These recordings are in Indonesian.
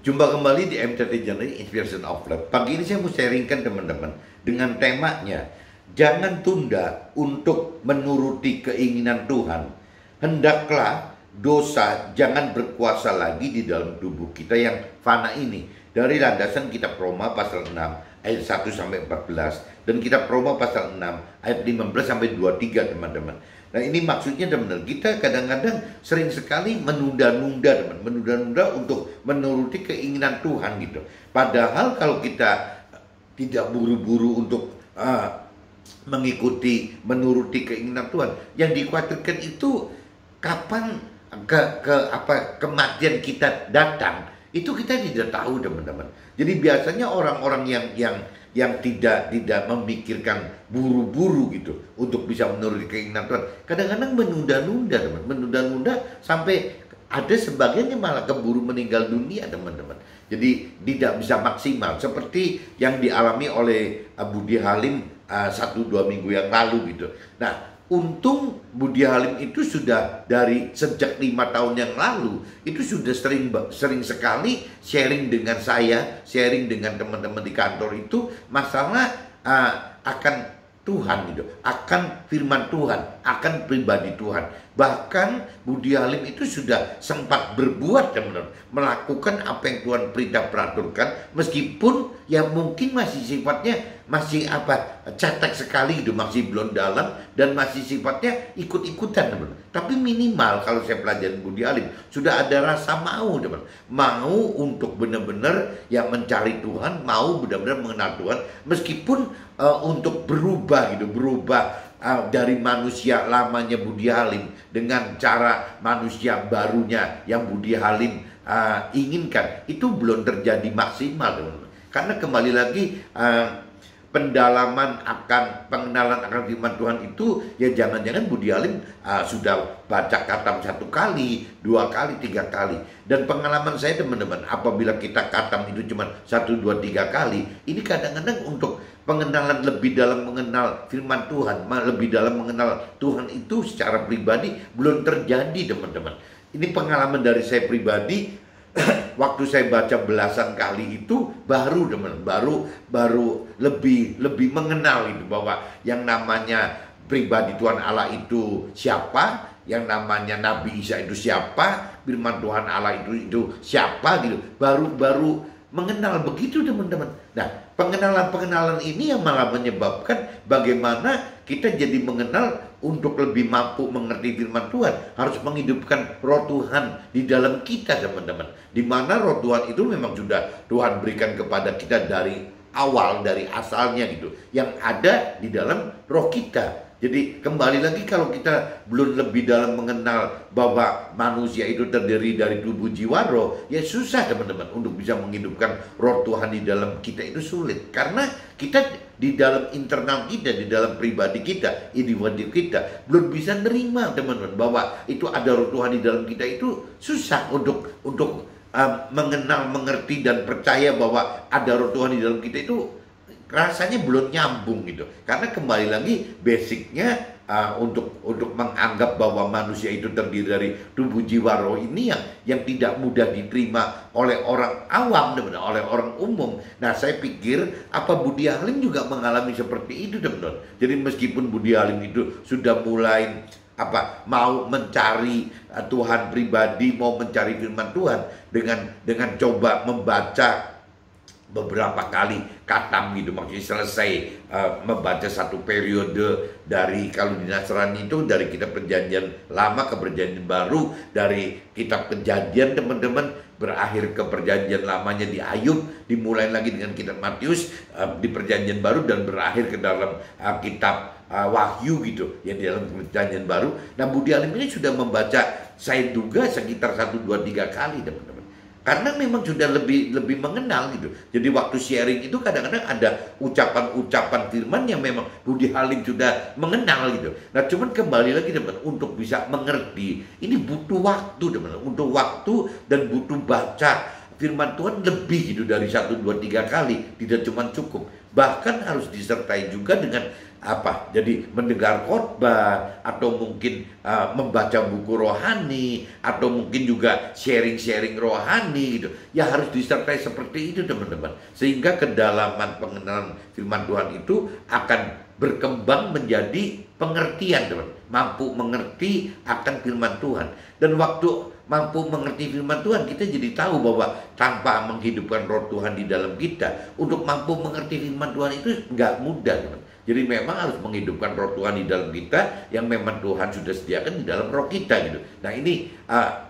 Jumpa kembali di MTT Journey Inspiration of Life. Pagi ini saya mau sharingkan teman-teman dengan temanya, jangan tunda untuk menuruti keinginan Tuhan. Hendaklah dosa jangan berkuasa lagi di dalam tubuh kita yang fana ini. Dari landasan kitab Roma pasal 6 ayat 1 sampai 14 dan kitab Roma pasal 6 ayat 15 sampai 23 teman-teman. Nah ini maksudnya teman-teman, kita kadang-kadang sering sekali menunda-nunda teman, menunda-nunda untuk menuruti keinginan Tuhan gitu. Padahal kalau kita tidak buru-buru untuk menuruti keinginan Tuhan, yang dikhawatirkan itu kapan kematian kita datang, itu kita tidak tahu teman-teman. Jadi biasanya orang-orang yang tidak memikirkan buru-buru gitu untuk bisa menuruti keinginan Tuhan, kadang-kadang menunda-nunda teman, menunda-nunda sampai ada sebagiannya malah keburu meninggal dunia teman-teman. Jadi tidak bisa maksimal seperti yang dialami oleh Budi Halim 1-2 minggu yang lalu gitu. Nah, untung Budi Halim itu sudah dari sejak 5 tahun yang lalu itu sudah sering sekali sharing dengan saya, sharing dengan teman-teman di kantor itu masalah akan Tuhan gitu, akan firman Tuhan, akan pribadi Tuhan. Bahkan Budi Halim itu sudah sempat berbuat teman-teman, melakukan apa yang Tuhan perintah peraturkan, meskipun yang mungkin masih sifatnya masih cetek sekali gitu, masih belum dalam dan masih sifatnya ikut-ikutan teman-teman. Tapi minimal kalau saya pelajari Budi Halim sudah ada rasa mau teman, mau untuk benar-benar yang mencari Tuhan, mau benar-benar mengenal Tuhan, meskipun untuk berubah gitu, berubah dari manusia lamanya Budi Halim dengan cara manusia barunya yang Budi Halim inginkan, itu belum terjadi maksimal teman-teman. Karena kembali lagi pengenalan akan firman Tuhan itu ya jangan-jangan Budi Halim sudah baca katam 1 kali, 2 kali, 3 kali. Dan pengalaman saya teman-teman, apabila kita katam itu cuma 1, 2, 3 kali, ini kadang-kadang untuk pengenalan lebih dalam mengenal firman Tuhan, lebih dalam mengenal Tuhan itu secara pribadi belum terjadi teman-teman. Ini pengalaman dari saya pribadi. Waktu saya baca belasan kali itu baru teman, baru lebih mengenal itu bahwa yang namanya pribadi Tuhan Allah itu siapa, yang namanya Nabi Isa itu siapa, firman Tuhan Allah itu siapa gitu. Baru mengenal begitu teman-teman. Nah, pengenalan ini yang malah menyebabkan bagaimana kita jadi mengenal untuk lebih mampu mengerti firman Tuhan, harus menghidupkan roh Tuhan di dalam kita teman-teman. Di mana roh Tuhan itu memang sudah Tuhan berikan kepada kita dari awal, dari asalnya gitu, yang ada di dalam roh kita. Jadi kembali lagi kalau kita belum lebih dalam mengenal bahwa manusia itu terdiri dari tubuh, jiwa, roh, ya susah teman-teman untuk bisa menghidupkan roh Tuhan di dalam kita, itu sulit. Karena kita di dalam internal kita, di dalam pribadi kita, individu kita belum bisa nerima teman-teman bahwa itu ada roh Tuhan di dalam kita, itu susah untuk mengenal, mengerti dan percaya bahwa ada roh Tuhan di dalam kita, itu rasanya belum nyambung gitu. Karena kembali lagi basicnya untuk menganggap bahwa manusia itu terdiri dari tubuh, jiwa, roh ini yang tidak mudah diterima oleh orang awam, oleh orang umum. Nah, saya pikir Budi Halim juga mengalami seperti itu teman-teman. Jadi meskipun Budi Halim itu sudah mulai mau mencari Tuhan pribadi, mau mencari firman Tuhan dengan coba membaca beberapa kali katam gitu, maksudnya selesai membaca satu periode dari, kalau di Nasrani itu dari kitab Perjanjian Lama ke Perjanjian Baru, dari kitab Kejadian teman-teman berakhir ke Perjanjian Lamanya di Ayub, dimulai lagi dengan kitab Matius di Perjanjian Baru, dan berakhir ke dalam kitab Wahyu gitu yang di dalam Perjanjian Baru. Nah, Budi Halim ini sudah membaca, saya duga sekitar 1, 2, 3 kali teman-teman. Karena memang sudah lebih mengenal gitu. Jadi waktu sharing itu kadang-kadang ada ucapan-ucapan firman yang memang Budi Halim sudah mengenal gitu. Nah, cuman kembali lagi teman, untuk bisa mengerti ini butuh waktu teman, untuk waktu dan butuh baca firman Tuhan lebih gitu dari 1, 2, 3 kali, tidak cuma cukup. Bahkan harus disertai juga dengan apa? Jadi mendengar khotbah, atau mungkin membaca buku rohani, atau mungkin juga sharing-sharing rohani gitu. Ya harus disertai seperti itu teman-teman. Sehingga kedalaman pengenalan firman Tuhan itu akan berkembang menjadi pengertian, teman. Mampu mengerti akan firman Tuhan. Dan waktu mampu mengerti firman Tuhan, kita jadi tahu bahwa tanpa menghidupkan roh Tuhan di dalam kita, untuk mampu mengerti firman Tuhan itu nggak mudah, teman. Jadi memang harus menghidupkan roh Tuhan di dalam kita, yang memang Tuhan sudah sediakan di dalam roh kita gitu. Nah ini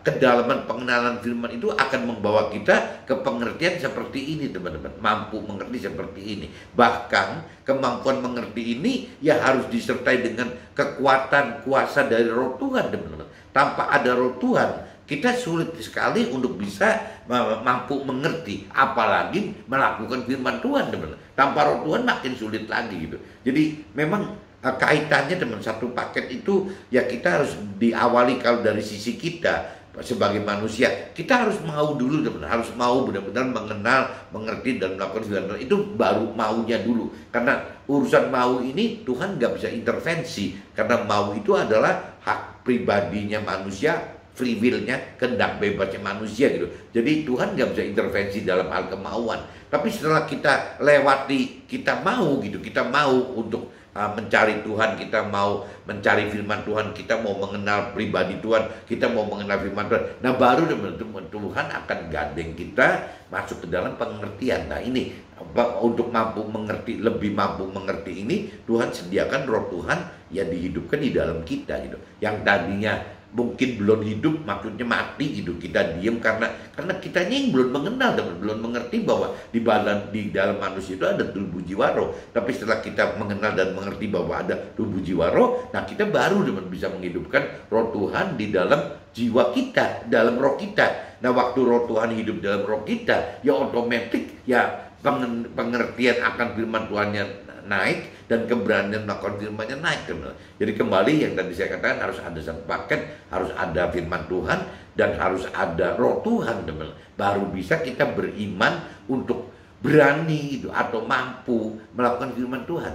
kedalaman pengenalan firman itu akan membawa kita ke pengertian seperti ini, teman-teman. Mampu mengerti seperti ini. Bahkan kemampuan mengerti ini ya harus disertai dengan kekuatan kuasa dari roh Tuhan, teman-teman. Tanpa ada roh Tuhan, kita sulit sekali untuk bisa mampu mengerti, apalagi melakukan firman Tuhan, teman. Tanpa roh Tuhan makin sulit lagi gitu. Jadi memang kaitannya, teman, satu paket itu ya kita harus diawali kalau dari sisi kita sebagai manusia. Kita harus mau dulu, teman. Harus mau benar-benar mengenal, mengerti, dan melakukan firman Tuhan. Itu baru maunya dulu. Karena urusan mau ini Tuhan nggak bisa intervensi. Karena mau itu adalah hak pribadinya manusia, free will-nya, kehendak bebasnya manusia gitu. Jadi Tuhan nggak bisa intervensi dalam hal kemauan. Tapi setelah kita lewati, kita mau gitu, kita mau untuk mencari Tuhan, kita mau mencari firman Tuhan, kita mau mengenal pribadi Tuhan, kita mau mengenal firman Tuhan. Nah baru Tuhan akan gandeng kita masuk ke dalam pengertian. Nah ini untuk mampu mengerti, lebih mampu mengerti ini, Tuhan sediakan roh Tuhan yang dihidupkan di dalam kita gitu. Yang tadinya mungkin belum hidup, maksudnya mati gitu, kita diam karena kitanya yang belum mengenal dan belum mengerti bahwa di dalam manusia itu ada tubuh jiwa roh. Tapi setelah kita mengenal dan mengerti bahwa ada tubuh jiwa roh, nah kita baru bisa menghidupkan roh Tuhan di dalam jiwa kita, dalam roh kita. Nah waktu roh Tuhan hidup dalam roh kita, ya otomatis ya pengertian akan firman Tuhannya naik, dan keberanian melakukan firman-Nya naik, teman. Jadi kembali yang tadi saya katakan, harus ada satu paket, harus ada firman Tuhan, dan harus ada roh Tuhan, teman. Baru bisa kita beriman untuk berani itu atau mampu melakukan firman Tuhan.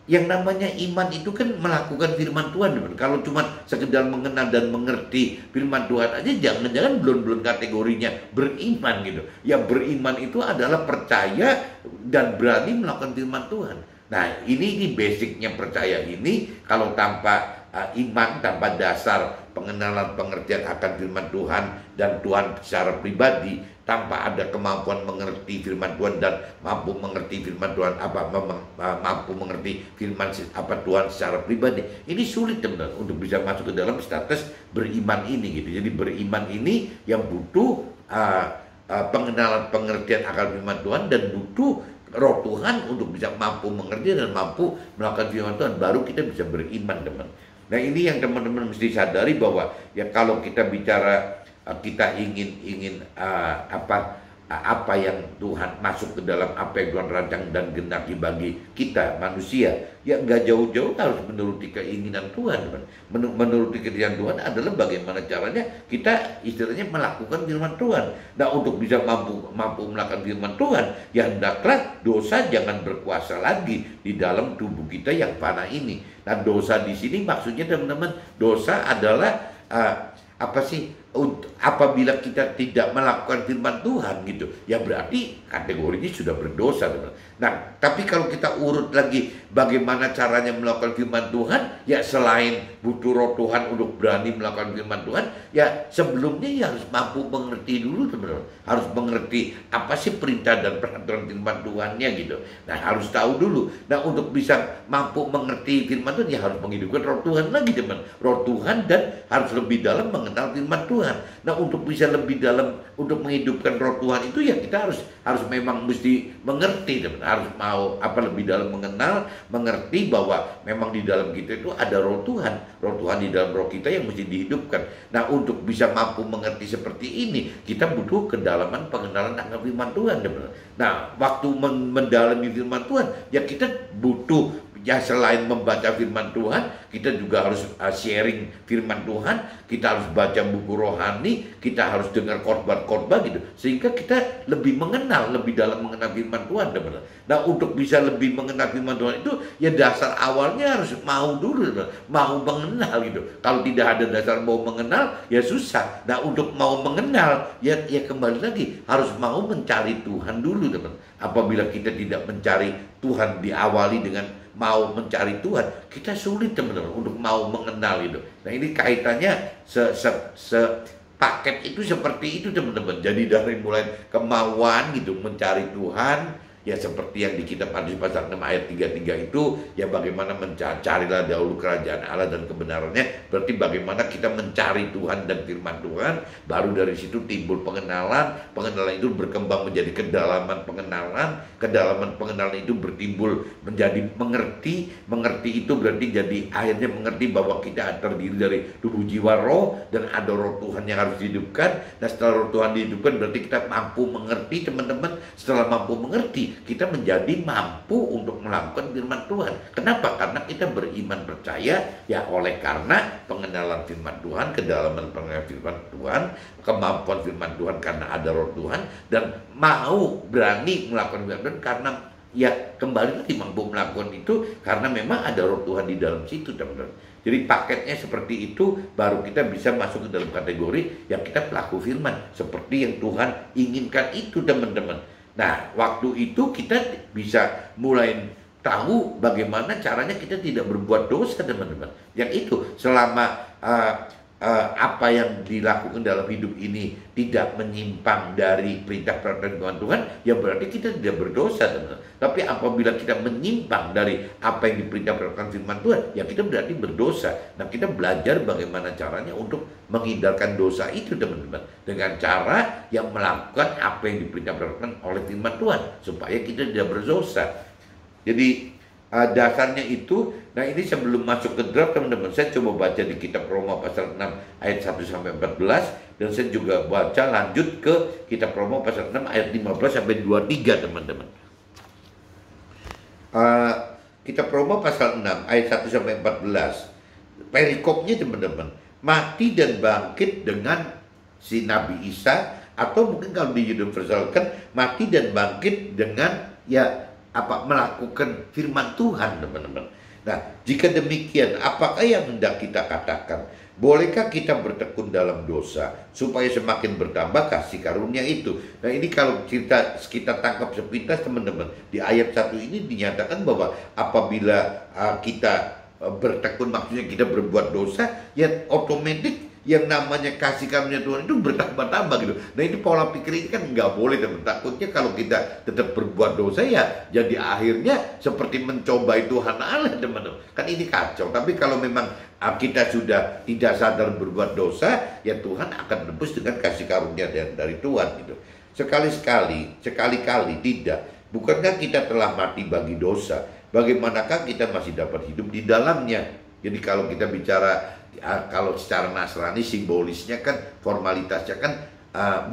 Yang namanya iman itu kan melakukan firman Tuhan, teman. Kalau cuma sekedar mengenal dan mengerti firman Tuhan aja, jangan-jangan belum kategorinya beriman gitu. Yang beriman itu adalah percaya dan berani melakukan firman Tuhan. Nah ini basicnya percaya ini. Kalau tanpa iman, tanpa dasar pengenalan pengertian akan firman Tuhan dan Tuhan secara pribadi, tanpa ada kemampuan mengerti firman Tuhan dan mampu mengerti firman Tuhan mampu mengerti firman Tuhan secara pribadi, ini sulit, teman, untuk bisa masuk ke dalam status beriman ini gitu. Jadi beriman ini yang butuh pengenalan pengertian akan firman Tuhan dan butuh roh Tuhan untuk bisa mampu mengerti dan mampu melakukan firman Tuhan, baru kita bisa beriman, teman. Nah ini yang teman-teman mesti sadari, bahwa ya kalau kita bicara kita ingin apa yang Tuhan masuk ke dalam apa yang Tuhan rancang dan genaki bagi kita manusia, ya nggak jauh-jauh harus menuruti keinginan Tuhan, teman. Menuruti keinginan Tuhan adalah bagaimana caranya kita istilahnya melakukan firman Tuhan. Nah untuk bisa mampu melakukan firman Tuhan, ya hendaklah dosa jangan berkuasa lagi di dalam tubuh kita yang fana ini. Nah dosa di sini maksudnya, teman-teman, dosa adalah apabila kita tidak melakukan firman Tuhan gitu, ya berarti kategorinya sudah berdosa, teman. Nah, tapi kalau kita urut lagi bagaimana caranya melakukan firman Tuhan, ya selain butuh roh Tuhan untuk berani melakukan firman Tuhan, ya sebelumnya ya harus mampu mengerti dulu, teman. Harus mengerti apa sih perintah dan peraturan firman Tuhannya gitu. Nah, harus tahu dulu. Nah, untuk bisa mampu mengerti firman Tuhan, ya harus menghidupkan roh Tuhan lagi, teman. Roh Tuhan, dan harus lebih dalam mengenal firman Tuhan. Nah untuk bisa lebih dalam untuk menghidupkan roh Tuhan itu, ya kita harus memang mesti mengerti, teman. Harus mau lebih dalam mengerti bahwa memang di dalam kita itu ada roh Tuhan di dalam roh kita yang mesti dihidupkan. Nah untuk bisa mampu mengerti seperti ini, kita butuh kedalaman pengenalan akan firman Tuhan, teman. Nah waktu mendalami firman Tuhan, ya kita butuh ya selain membaca firman Tuhan, kita juga harus sharing firman Tuhan, kita harus baca buku rohani, kita harus dengar khotbah-khotbah gitu, sehingga kita lebih mengenal, lebih dalam mengenal firman Tuhan, teman-teman. Nah, untuk bisa lebih mengenal firman Tuhan itu, ya dasar awalnya harus mau dulu, teman-teman. Mau mengenal gitu. Kalau tidak ada dasar mau mengenal, ya susah. Nah, untuk mau mengenal, ya kembali lagi harus mau mencari Tuhan dulu, teman. Apabila kita tidak mencari Tuhan, diawali dengan mau mencari Tuhan, kita sulit, teman-teman, untuk mau mengenal itu. Nah, ini kaitannya paket itu seperti itu, teman-teman. Jadi dari mulai kemauan gitu mencari Tuhan, ya seperti yang di kitab Matius pasal 6 ayat 33 itu, ya bagaimana mencarilah dahulu kerajaan Allah dan kebenarannya, berarti bagaimana kita mencari Tuhan dan firman Tuhan, baru dari situ timbul pengenalan itu berkembang menjadi kedalaman pengenalan itu bertimbul menjadi mengerti itu berarti jadi akhirnya mengerti bahwa kita terdiri dari tubuh, jiwa, roh, dan ada roh Tuhan yang harus dihidupkan. Nah, setelah roh Tuhan dihidupkan berarti kita mampu mengerti, teman-teman. Setelah mampu mengerti, kita menjadi mampu untuk melakukan firman Tuhan. Kenapa? Karena kita beriman percaya, ya oleh karena pengenalan firman Tuhan, kedalaman pengenalan firman Tuhan, kemampuan firman Tuhan karena ada roh Tuhan, dan mau berani melakukan firman Tuhan karena ya kembali lagi mampu melakukan itu karena memang ada roh Tuhan di dalam situ, teman-teman. Jadi paketnya seperti itu, baru kita bisa masuk ke dalam kategori yang kita pelaku firman seperti yang Tuhan inginkan itu, teman-teman. Nah, waktu itu kita bisa mulai tahu bagaimana caranya kita tidak berbuat dosa, teman-teman. Yang itu selama apa yang dilakukan dalam hidup ini tidak menyimpang dari perintah-perintah Tuhan, ya berarti kita tidak berdosa, teman-teman. Tapi apabila kita menyimpang dari apa yang diperintahkan firman Tuhan, ya kita berarti berdosa. Nah, kita belajar bagaimana caranya untuk menghindarkan dosa itu, teman-teman, dengan cara yang melakukan apa yang diperintahkan oleh firman Tuhan supaya kita tidak berdosa. Jadi dasarnya itu. Nah, ini sebelum masuk ke draft, teman-teman, saya coba baca di kitab Roma pasal 6 ayat 1-14, dan saya juga baca lanjut ke kitab Roma pasal 6 ayat 15-23, teman-teman. Kitab Roma pasal 6 ayat 1-14, perikopnya, teman-teman, mati dan bangkit dengan si Nabi Isa, atau mungkin kalau di universalkan mati dan bangkit dengan melakukan firman Tuhan, teman-teman. Nah, jika demikian, apakah yang hendak kita katakan? Bolehkah kita bertekun dalam dosa supaya semakin bertambah kasih karunia itu? Nah, ini kalau kita tangkap sepintas, teman-teman, di ayat 1 ini dinyatakan bahwa apabila kita bertekun, maksudnya kita berbuat dosa, ya otomatis yang namanya kasih karunia Tuhan itu bertambah-tambah gitu. Nah, ini pola pikir ini kan nggak boleh, teman. Takutnya kalau kita tetap berbuat dosa, ya jadi akhirnya seperti mencobai Tuhan Allah, teman-teman. Kan ini kacau. Tapi kalau memang kita sudah tidak sadar berbuat dosa, ya Tuhan akan tebus dengan kasih karunia dari Tuhan gitu. Sekali-kali tidak. Bukankah kita telah mati bagi dosa? Bagaimanakah kita masih dapat hidup di dalamnya? Jadi kalau kita bicara, kalau secara Nasrani simbolisnya kan, formalitasnya kan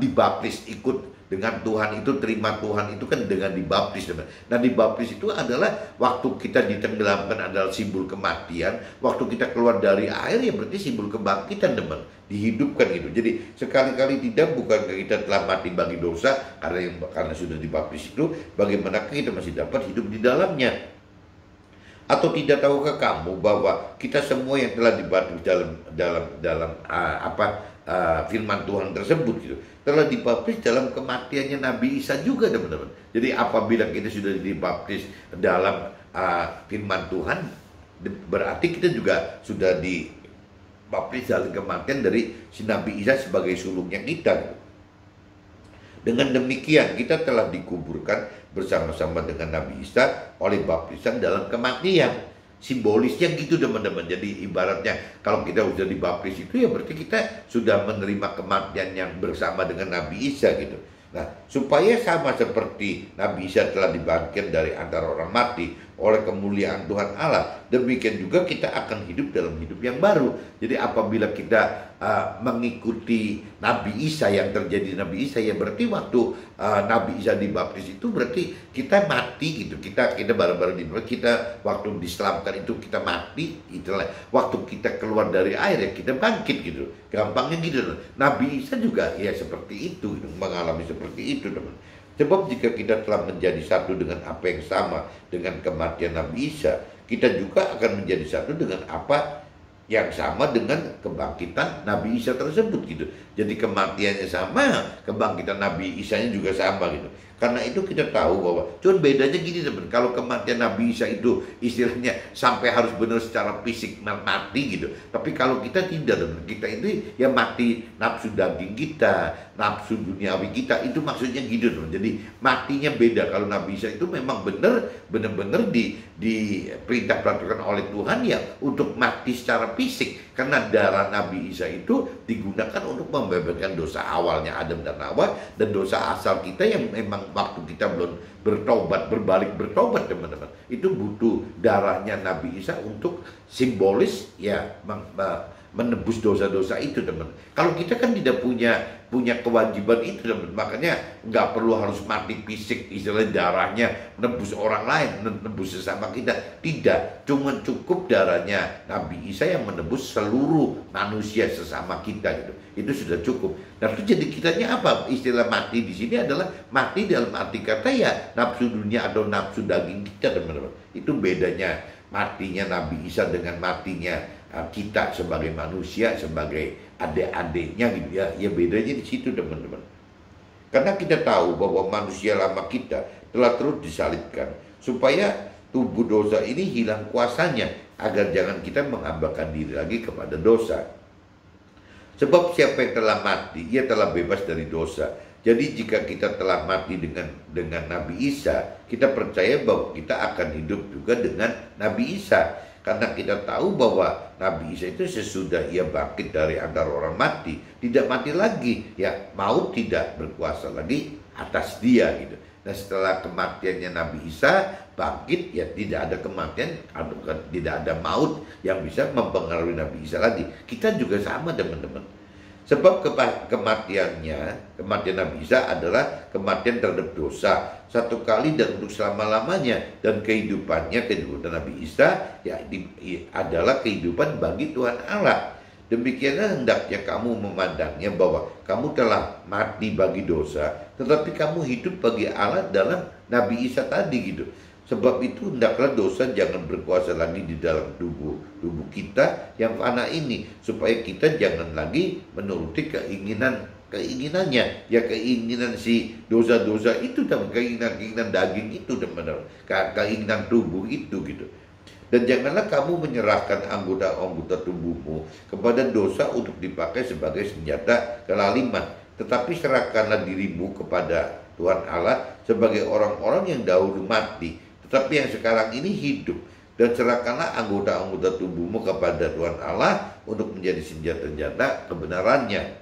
dibaptis, ikut dengan Tuhan itu, terima Tuhan itu kan dengan dibaptis. Nah, dibaptis itu adalah waktu kita ditenggelamkan adalah simbol kematian, waktu kita keluar dari air ya berarti simbol kebangkitan, teman, dihidupkan gitu. Jadi sekali-kali tidak, bukankah kita telah mati bagi dosa karena sudah dibaptis itu, bagaimanakah kita masih dapat hidup di dalamnya? Atau tidak tahukah kamu bahwa kita semua yang telah dibaptis dalam firman Tuhan tersebut gitu, telah dibaptis dalam kematiannya Nabi Isa juga, teman-teman. Jadi apabila kita sudah dibaptis dalam firman Tuhan, berarti kita juga sudah dibaptis dalam kematian dari si Nabi Isa sebagai sulungnya kita gitu. Dengan demikian kita telah dikuburkan bersama-sama dengan Nabi Isa oleh baptisan dalam kematian. Simbolisnya gitu, teman-teman. Jadi ibaratnya kalau kita sudah dibaptis itu, ya berarti kita sudah menerima kematian yang bersama dengan Nabi Isa gitu. Nah, supaya sama seperti Nabi Isa telah dibangkitkan dari antara orang mati oleh kemuliaan Tuhan Allah. Demikian juga kita akan hidup dalam hidup yang baru. Jadi apabila kita mengikuti Nabi Isa, yang terjadi Nabi Isa, ya berarti waktu Nabi Isa dibaptis itu berarti kita mati gitu. Kita bareng-bareng kita waktu diselamatkan itu kita mati, itulah waktu kita keluar dari air ya kita bangkit gitu. Gampangnya gitu. Nabi Isa juga ya seperti itu gitu, mengalami seperti itu teman. Sebab jika kita telah menjadi satu dengan apa yang sama dengan kematian Nabi Isa, kita juga akan menjadi satu dengan apa yang sama dengan kebangkitan Nabi Isa tersebut gitu. Jadi kematiannya sama, kebangkitan Nabi Isa-nya juga sama gitu. Karena itu kita tahu bahwa cuman bedanya gini teman, kalau kematian Nabi Isa itu istilahnya sampai harus benar secara fisik mati gitu. Tapi kalau kita tidak teman, kita itu ya mati nafsu daging kita, nafsu duniawi kita, itu maksudnya gitu teman. Jadi matinya beda. Kalau Nabi Isa itu memang benar-benar diperintah peraturan oleh Tuhan ya untuk mati secara fisik, karena darah Nabi Isa itu digunakan untuk membebaskan dosa awalnya Adam dan Hawa dan dosa asal kita yang memang waktu kita belum bertobat, berbalik bertobat teman-teman, itu butuh darahnya Nabi Isa untuk simbolis ya menebus dosa-dosa itu teman. Kalau kita kan tidak punya kewajiban itu teman, makanya nggak perlu harus mati fisik, istilah darahnya menebus orang lain, menebus sesama kita. Tidak, cuma cukup darahnya Nabi Isa yang menebus seluruh manusia sesama kita gitu. Itu sudah cukup. Nah itu jadi kitanya apa? Istilah mati di sini adalah mati dalam arti kata ya nafsu dunia atau nafsu daging kita teman-teman. Itu bedanya matinya Nabi Isa dengan matinya kita sebagai manusia, sebagai adik-adiknya gitu ya. Ya bedanya di situ teman-teman. Karena kita tahu bahwa manusia lama kita telah terus disalibkan supaya tubuh dosa ini hilang kuasanya, agar jangan kita menghambakan diri lagi kepada dosa. Sebab siapa yang telah mati, ia telah bebas dari dosa. Jadi jika kita telah mati dengan Nabi Isa, kita percaya bahwa kita akan hidup juga dengan Nabi Isa. Karena kita tahu bahwa Nabi Isa itu sesudah ia bangkit dari antara orang mati, tidak mati lagi, ya maut tidak berkuasa lagi atas dia gitu. Nah setelah kematiannya Nabi Isa bangkit, ya tidak ada kematian atau tidak ada maut yang bisa mempengaruhi Nabi Isa lagi. Kita juga sama teman-teman. Sebab kematian Nabi Isa adalah kematian terhadap dosa satu kali dan untuk selama-lamanya, dan kehidupan Nabi Isa ya adalah kehidupan bagi Tuhan Allah. Demikianlah hendaknya kamu memandangnya bahwa kamu telah mati bagi dosa, tetapi kamu hidup bagi Allah dalam Nabi Isa tadi gitu. Sebab itu hendaklah dosa jangan berkuasa lagi di dalam tubuh kita yang fana ini, supaya kita jangan lagi menuruti keinginannya, ya keinginan si dosa-dosa itu dan keinginan daging itu teman-teman, keinginan tubuh itu gitu. Dan janganlah kamu menyerahkan anggota-anggota tubuhmu kepada dosa untuk dipakai sebagai senjata kelaliman, tetapi serahkanlah dirimu kepada Tuhan Allah sebagai orang-orang yang dahulu mati, tetapi yang sekarang ini hidup. Dan serahkanlah anggota-anggota tubuhmu kepada Tuhan Allah untuk menjadi senjata-senjata kebenarannya.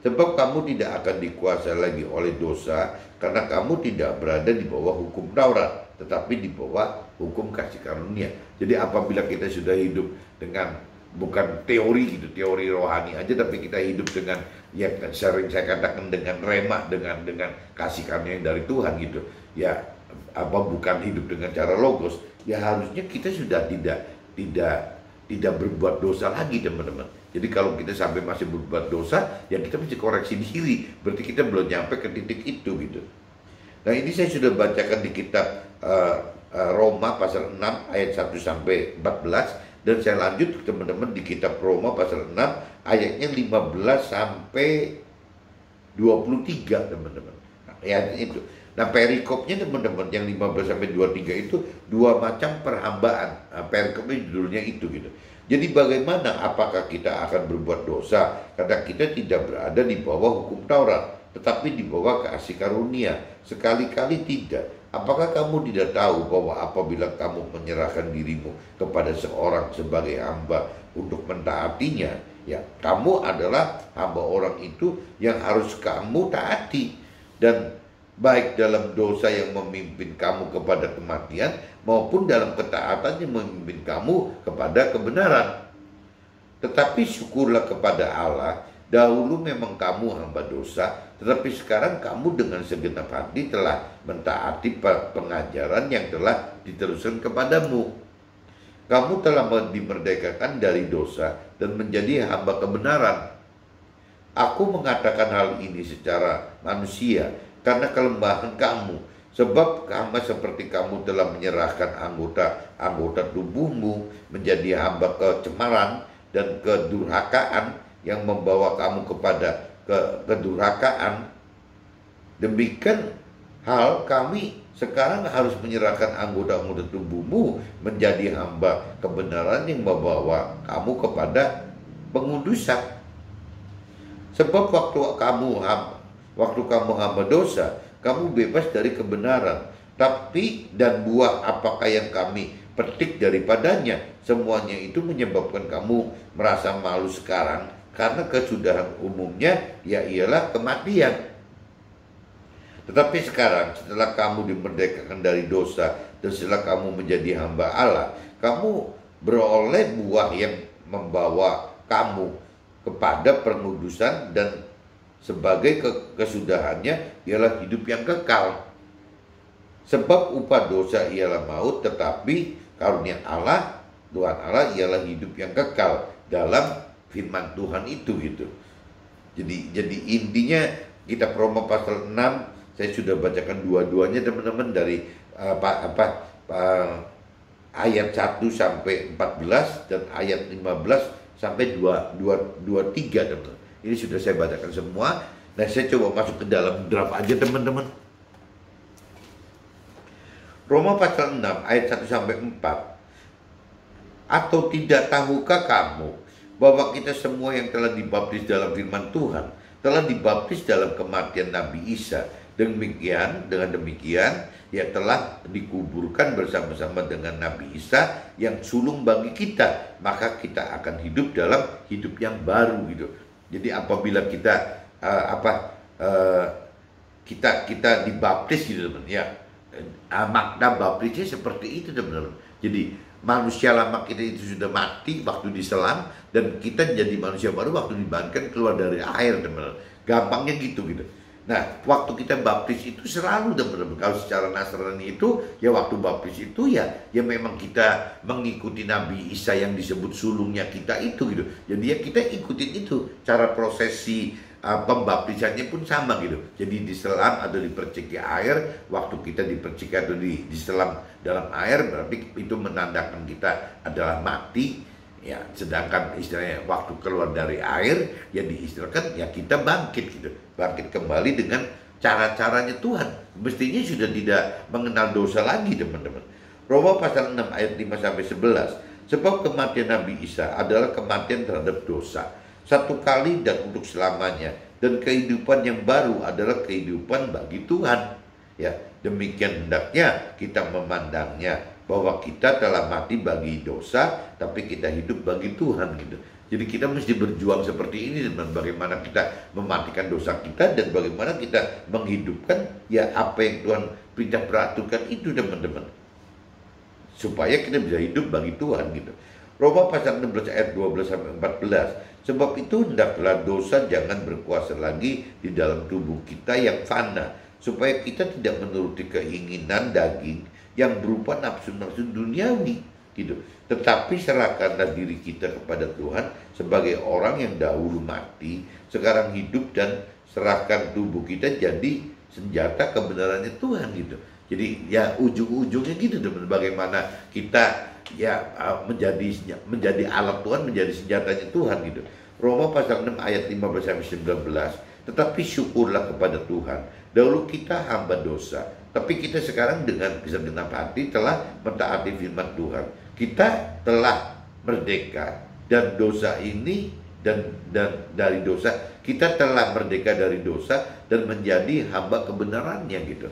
Sebab kamu tidak akan dikuasai lagi oleh dosa, karena kamu tidak berada di bawah hukum Taurat, tetapi di bawah hukum kasih karunia. Jadi apabila kita sudah hidup dengan bukan teori gitu, teori rohani aja, tapi kita hidup dengan ya sering saya katakan dengan rema, dengan kasih karunia dari Tuhan gitu. Ya bukan hidup dengan cara logos, ya harusnya kita sudah tidak berbuat dosa lagi teman-teman. Jadi kalau kita sampai masih berbuat dosa, ya kita mesti koreksi diri. Berarti kita belum nyampe ke titik itu gitu. Nah ini saya sudah bacakan di kitab Roma pasal 6 ayat 1 sampai 14, dan saya lanjut teman-teman di kitab Roma pasal 6 ayatnya 15 sampai 23 teman-teman. Nah, ayat itu. Nah perikopnya teman-teman yang 15 sampai 23 itu dua macam perhambaan. Nah, perikopnya judulnya itu gitu. Jadi bagaimana, apakah kita akan berbuat dosa karena kita tidak berada di bawah hukum Taurat, tetapi di bawah kasih karunia? Sekali-kali tidak. Apakah kamu tidak tahu bahwa apabila kamu menyerahkan dirimu kepada seorang sebagai hamba untuk mentaatinya, ya kamu adalah hamba orang itu yang harus kamu taati. Dan baik dalam dosa yang memimpin kamu kepada kematian maupun dalam ketaatan yang memimpin kamu kepada kebenaran. Tetapi syukurlah kepada Allah, dahulu memang kamu hamba dosa, tetapi sekarang kamu dengan segenap hati telah mentaati pengajaran yang telah diteruskan kepadamu. Kamu telah dimerdekakan dari dosa dan menjadi hamba kebenaran. Aku mengatakan hal ini secara manusia karena kelembahan kamu, sebab sama seperti kamu telah menyerahkan anggota tubuhmu menjadi hamba kecemaran dan kedurhakaan yang membawa kamu kepada kedurhakaan, demikian hal kami sekarang harus menyerahkan anggota-anggota tubuhmu menjadi hamba kebenaran yang membawa kamu kepada pengudusan. Sebab waktu kamu hamba dosa, kamu bebas dari kebenaran. Tapi dan buah apakah yang kami petik daripadanya, semuanya itu menyebabkan kamu merasa malu sekarang, karena kesudahan umumnya ialah kematian. Tetapi sekarang setelah kamu dimerdekakan dari dosa dan setelah kamu menjadi hamba Allah, kamu beroleh buah yang membawa kamu kepada pengudusan, dan sebagai kesudahannya ialah hidup yang kekal. Sebab upah dosa ialah maut, tetapi karunia Allah, Tuhan Allah ialah hidup yang kekal dalam firman Tuhan itu gitu. Jadi intinya kitab Roma pasal 6, saya sudah bacakan dua-duanya teman-teman, dari ayat 1 sampai 14 dan ayat 15 sampai 23 teman-teman. Ini sudah saya bacakan semua. Nah, saya coba masuk ke dalam draft aja teman-teman. Roma pasal 6 ayat 1 sampai 4. Atau tidak tahukah kamu bahwa kita semua yang telah dibaptis dalam firman Tuhan telah dibaptis dalam kematian Nabi Isa? Dengan demikian ia telah dikuburkan bersama-sama dengan Nabi Isa yang sulung bagi kita, maka kita akan hidup dalam hidup yang baru gitu. Jadi apabila kita kita dibaptis gitu teman ya, makna baptisnya seperti itu teman-teman. Jadi manusia lama kita itu sudah mati waktu diselam, dan kita jadi manusia baru waktu dibangkitkan keluar dari air teman-teman. Gampangnya gitu. Nah, waktu kita baptis itu selalu teman-teman, kalau secara Nasrani itu ya waktu baptis itu ya memang kita mengikuti Nabi Isa yang disebut sulungnya kita itu gitu. Jadi ya kita ikutin itu, cara prosesi pembaptisannya pun sama gitu. Jadi diselam atau dipercik air, waktu kita dipercik atau diselam dalam air berarti itu menandakan kita adalah mati. Ya, sedangkan istilahnya waktu keluar dari air ya diistilahkan ya kita bangkit gitu, bangkit kembali dengan cara-caranya Tuhan. Mestinya sudah tidak mengenal dosa lagi teman-teman. Roma pasal 6 ayat 5 sampai 11. Sebab kematian Nabi Isa adalah kematian terhadap dosa satu kali dan untuk selamanya, dan kehidupan yang baru adalah kehidupan bagi Tuhan. Ya, demikian hendaknya kita memandangnya, bahwa kita telah mati bagi dosa, tapi kita hidup bagi Tuhan gitu. Jadi kita mesti berjuang seperti ini, dan bagaimana kita mematikan dosa kita dan bagaimana kita menghidupkan ya apa yang Tuhan perintah peraturan itu teman-teman, supaya kita bisa hidup bagi Tuhan gitu. Roma pasal 16 ayat 12 sampai 14. Sebab itu hendaklah dosa jangan berkuasa lagi di dalam tubuh kita yang fana, supaya kita tidak menuruti keinginan daging yang berupa nafsu-nafsu duniawi gitu. Tetapi serahkanlah diri kita kepada Tuhan sebagai orang yang dahulu mati, sekarang hidup, dan serahkan tubuh kita jadi senjata kebenarannya Tuhan gitu. Jadi ya ujung-ujungnya gitu teman, bagaimana kita ya menjadi alat Tuhan, menjadi senjatanya Tuhan gitu. Roma pasal 6 ayat 15 sampai 19. Tetapi syukurlah kepada Tuhan, dahulu kita hamba dosa, tapi kita sekarang dengan segenap hati telah mentaati firman Tuhan. Kita telah merdeka dan dosa ini dan dari dosa, kita telah merdeka dari dosa dan menjadi hamba kebenarannya gitu.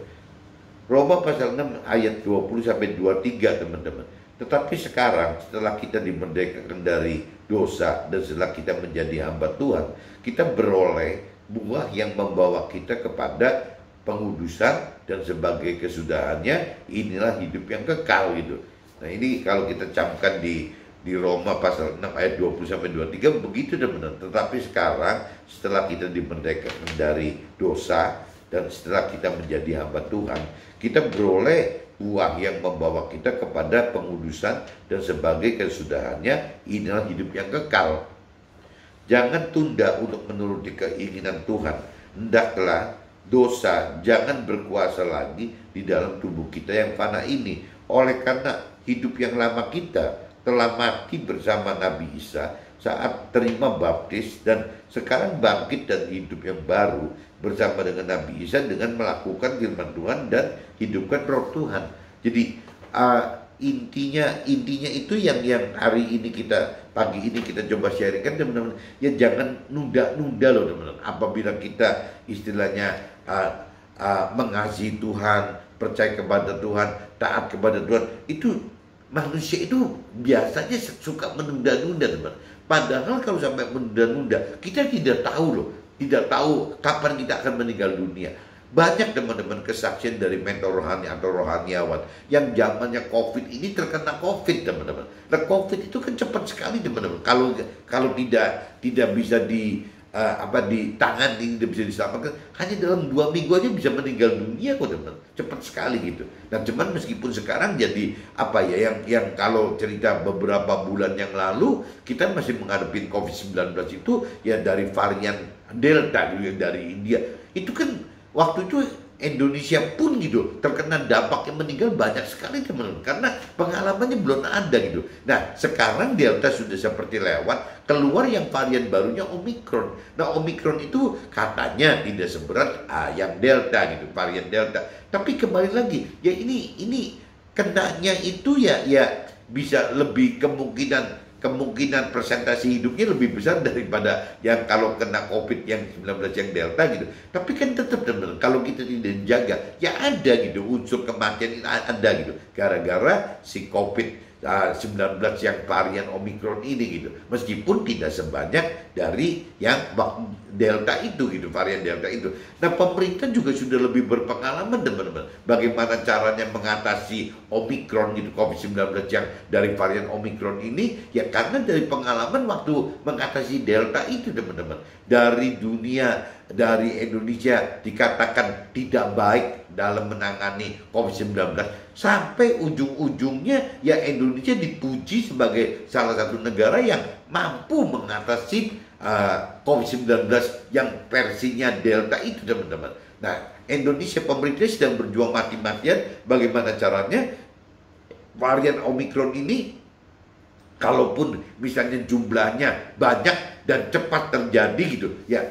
Roma pasal 6 ayat 20 sampai 23 teman-teman. Tetapi sekarang setelah kita dimerdekakan dari dosa dan setelah kita menjadi hamba Tuhan, kita beroleh buah yang membawa kita kepada pengudusan dan sebagai kesudahannya inilah hidup yang kekal gitu. Nah ini kalau kita camkan di Roma pasal 6 ayat 20 sampai 23 begitu teman-teman. Tetapi sekarang setelah kita dimerdekakan dari dosa dan setelah kita menjadi hamba Tuhan, kita beroleh uang yang membawa kita kepada pengudusan dan sebagai kesudahannya inilah hidup yang kekal. Jangan tunda untuk menuruti keinginan Tuhan. Hendaklah dosa jangan berkuasa lagi di dalam tubuh kita yang fana ini. Oleh karena hidup yang lama kita telah mati bersama Nabi Isa saat terima baptis dan sekarang bangkit dan hidup yang baru bersama dengan Nabi Isa dengan melakukan firman Tuhan dan hidupkan roh Tuhan. Jadi intinya itu yang hari ini pagi ini kita coba sharingkan teman-teman. Ya jangan nunda loh teman-teman. Apabila kita istilahnya mengasihi Tuhan, percaya kepada Tuhan, taat kepada Tuhan, itu manusia itu biasanya suka menunda-nunda teman. Padahal kalau sampai menunda-nunda, kita tidak tahu loh, tidak tahu kapan kita akan meninggal dunia. Banyak teman-teman kesaksian dari mentor rohani atau rohaniawan yang zamannya COVID ini terkena COVID teman-teman. Nah COVID itu kan cepat sekali teman-teman. Kalau tidak bisa ditangani, tidak bisa diselamatkan, hanya dalam 2 minggu aja bisa meninggal dunia kok teman. Cepat sekali gitu. Nah cuman meskipun sekarang jadi yang kalau cerita beberapa bulan yang lalu kita masih menghadapi COVID-19 itu ya dari varian Delta yang dari India. Itu kan waktu itu Indonesia pun gitu terkena dampak yang meninggal banyak sekali teman-teman karena pengalamannya belum ada gitu. Nah sekarang Delta sudah seperti lewat, keluar yang varian barunya Omicron. Nah Omicron itu katanya tidak seberat yang Delta gitu, varian Delta. Tapi kembali lagi ya ini kenanya itu ya bisa lebih kemungkinan persentase hidupnya lebih besar daripada yang kalau kena COVID yang 19 yang Delta gitu. Tapi kan tetap teman-teman, kalau kita tidak jaga, ya ada gitu unsur kematian ada gitu. Gara-gara si COVID-19 yang varian Omicron ini gitu. Meskipun tidak sebanyak dari yang Delta itu gitu, varian Delta itu. Nah pemerintah juga sudah lebih berpengalaman teman-teman. Bagaimana caranya mengatasi Omicron gitu, COVID-19 yang dari varian Omicron ini, ya karena dari pengalaman waktu mengatasi Delta itu teman-teman. Dari dunia, dari Indonesia dikatakan tidak baik dalam menangani COVID-19. Sampai ujung-ujungnya ya Indonesia dipuji sebagai salah satu negara yang mampu mengatasi COVID-19 yang versinya Delta itu teman-teman. Nah Indonesia pemerintah sedang berjuang mati-matian bagaimana caranya varian Omicron ini kalaupun misalnya jumlahnya banyak dan cepat terjadi gitu ya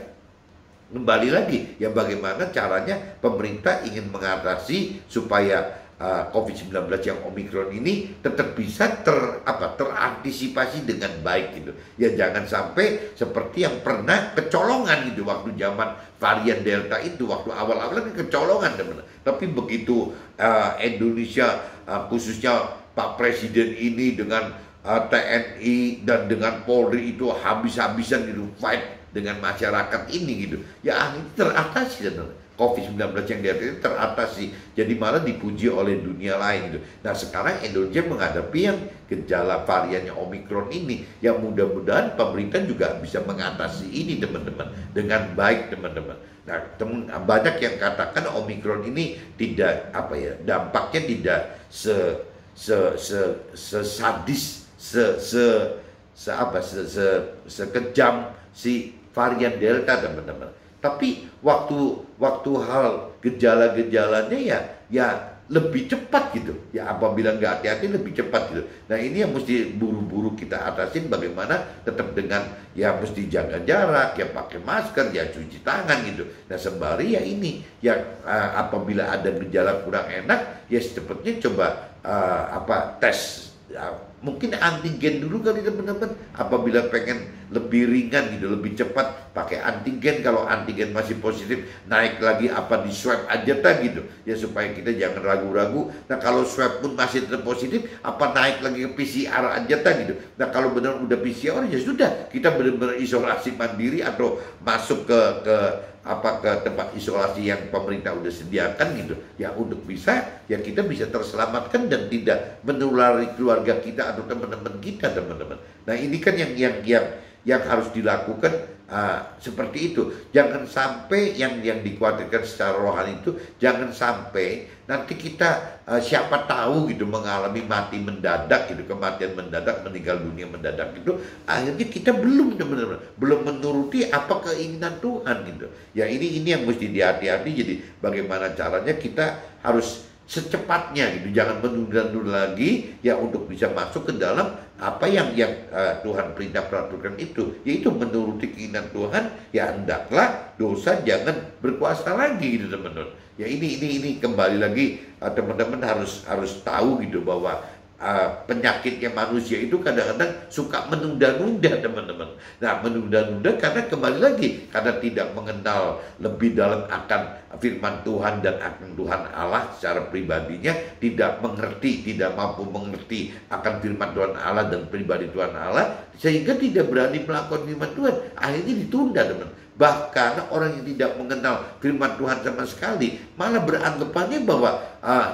kembali lagi ya bagaimana caranya pemerintah ingin mengatasi supaya COVID-19 yang Omicron ini tetap bisa terantisipasi dengan baik gitu. Ya jangan sampai seperti yang pernah kecolongan gitu waktu zaman varian Delta itu waktu awal-awal kan kecolongan teman. Tapi begitu Indonesia khususnya Pak Presiden ini dengan TNI dan dengan Polri itu habis-habisan gitu fight dengan masyarakat ini gitu. Ya ini teratasi teman. COVID-19 yang itu teratasi, jadi malah dipuji oleh dunia lain gitu. Nah sekarang Indonesia menghadapi yang gejala variannya Omicron ini, yang mudah-mudahan pemerintah juga bisa mengatasi ini teman-teman dengan baik teman-teman. Nah banyak yang katakan Omicron ini tidak dampaknya tidak sesadis sekejam si varian Delta teman-teman. Tapi waktu hal gejala-gejalanya ya lebih cepat gitu. Ya apabila nggak hati-hati lebih cepat gitu. Nah ini yang mesti buru-buru kita atasin bagaimana tetap dengan ya mesti jaga jarak, ya pakai masker, ya cuci tangan gitu. Nah sembari ya ini yang apabila ada gejala kurang enak ya secepatnya coba tes. Ya, mungkin antigen dulu kali teman-teman apabila pengen lebih ringan gitu, lebih cepat pakai antigen. Kalau antigen masih positif, naik lagi apa di swab aja gitu ya, supaya kita jangan ragu-ragu. Nah kalau swab pun masih tetap positif, apa naik lagi ke PCR aja gitu. Nah kalau benar udah PCR ya sudah, kita benar-benar isolasi mandiri atau masuk ke tempat isolasi yang pemerintah udah sediakan gitu ya, untuk bisa ya kita bisa terselamatkan dan tidak menulari keluarga kita atau teman-teman kita, teman-teman. Nah ini kan yang harus dilakukan seperti itu. Jangan sampai yang dikhawatirkan secara rohani itu, jangan sampai nanti kita siapa tahu gitu mengalami mati mendadak gitu, kematian mendadak, meninggal dunia mendadak itu, akhirnya kita belum benar-benar belum menuruti apa keinginan Tuhan gitu. Ya ini yang mesti dihati-hati. Jadi bagaimana caranya kita harus secepatnya gitu, jangan menunda-nunda lagi ya, untuk bisa masuk ke dalam apa yang Tuhan perintah peraturan itu, yaitu menuruti keinginan Tuhan. Ya hendaklah dosa jangan berkuasa lagi gitu, teman-teman. Ya ini kembali lagi teman-teman harus tahu gitu bahwa penyakitnya manusia itu kadang-kadang suka menunda-nunda, teman-teman. Nah menunda-nunda karena kembali lagi karena tidak mengenal lebih dalam akan firman Tuhan dan akan Tuhan Allah secara pribadinya, tidak mengerti, tidak mampu mengerti akan firman Tuhan Allah dan pribadi Tuhan Allah, sehingga tidak berani melakukan firman Tuhan, akhirnya ditunda, teman. Bahkan orang yang tidak mengenal firman Tuhan sama sekali malah beranggapannya bahwa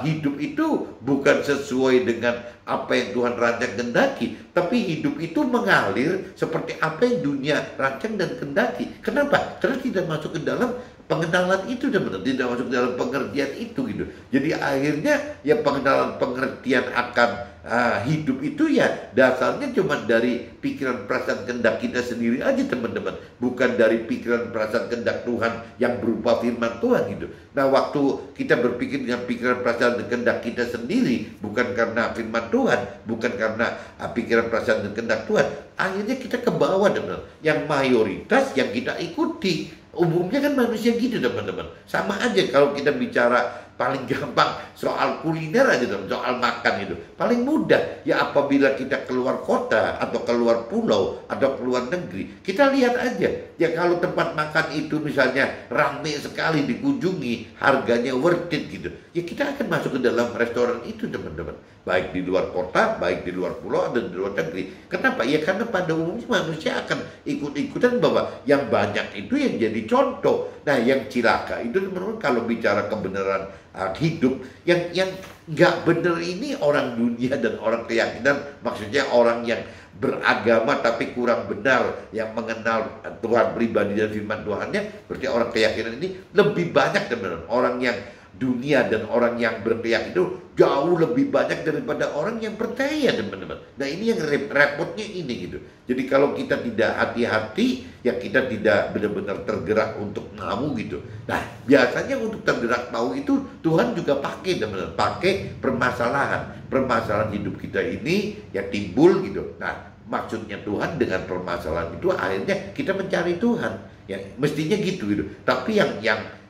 hidup itu bukan sesuai dengan apa yang Tuhan rancang kendaki, tapi hidup itu mengalir seperti apa yang dunia rancang dan kendaki. Kenapa? Karena tidak masuk ke dalam pengenalan itu, teman-teman, tidak masuk ke dalam pengertian itu gitu. Jadi akhirnya ya pengenalan pengertian akan hidup itu ya dasarnya cuma dari pikiran perasaan kehendak kita sendiri aja, teman-teman, bukan dari pikiran perasaan kehendak Tuhan yang berupa firman Tuhan gitu. Nah waktu kita berpikir dengan pikiran perasaan dan kehendak kita sendiri, bukan karena firman Tuhan, bukan karena pikiran perasaan dan kehendak Tuhan, akhirnya kita ke bawah, teman-teman. Yang mayoritas yang kita ikuti, umumnya kan manusia gitu, teman-teman. Sama aja kalau kita bicara paling gampang soal kuliner aja, teman, soal makan itu paling mudah ya. Apabila kita keluar kota atau keluar pulau atau keluar negeri, kita lihat aja ya, kalau tempat makan itu misalnya ramai sekali dikunjungi, harganya worth it gitu ya, kita akan masuk ke dalam restoran itu, teman-teman, baik di luar kota, baik di luar pulau atau di luar negeri. Kenapa? Ya karena pada umumnya manusia akan ikut-ikutan bahwa yang banyak itu yang jadi contoh. Nah yang cilaka itu, teman-teman, kalau bicara kebenaran hidup, yang nggak benar ini orang dunia dan orang keyakinan, maksudnya orang yang beragama tapi kurang benar, yang mengenal Tuhan pribadi dan firman Tuhannya. Berarti orang keyakinan ini lebih banyak, teman-teman. Orang yang dunia dan orang yang berkeyakinan itu jauh lebih banyak daripada orang yang percaya, teman-teman. Nah ini yang repotnya ini gitu. Jadi kalau kita tidak hati-hati ya, kita tidak benar-benar tergerak untuk mau gitu. Nah biasanya untuk tergerak mau itu Tuhan juga pakai, teman-teman, pakai permasalahan hidup kita ini ya timbul gitu. Nah maksudnya Tuhan dengan permasalahan itu akhirnya kita mencari Tuhan ya, mestinya gitu. Tapi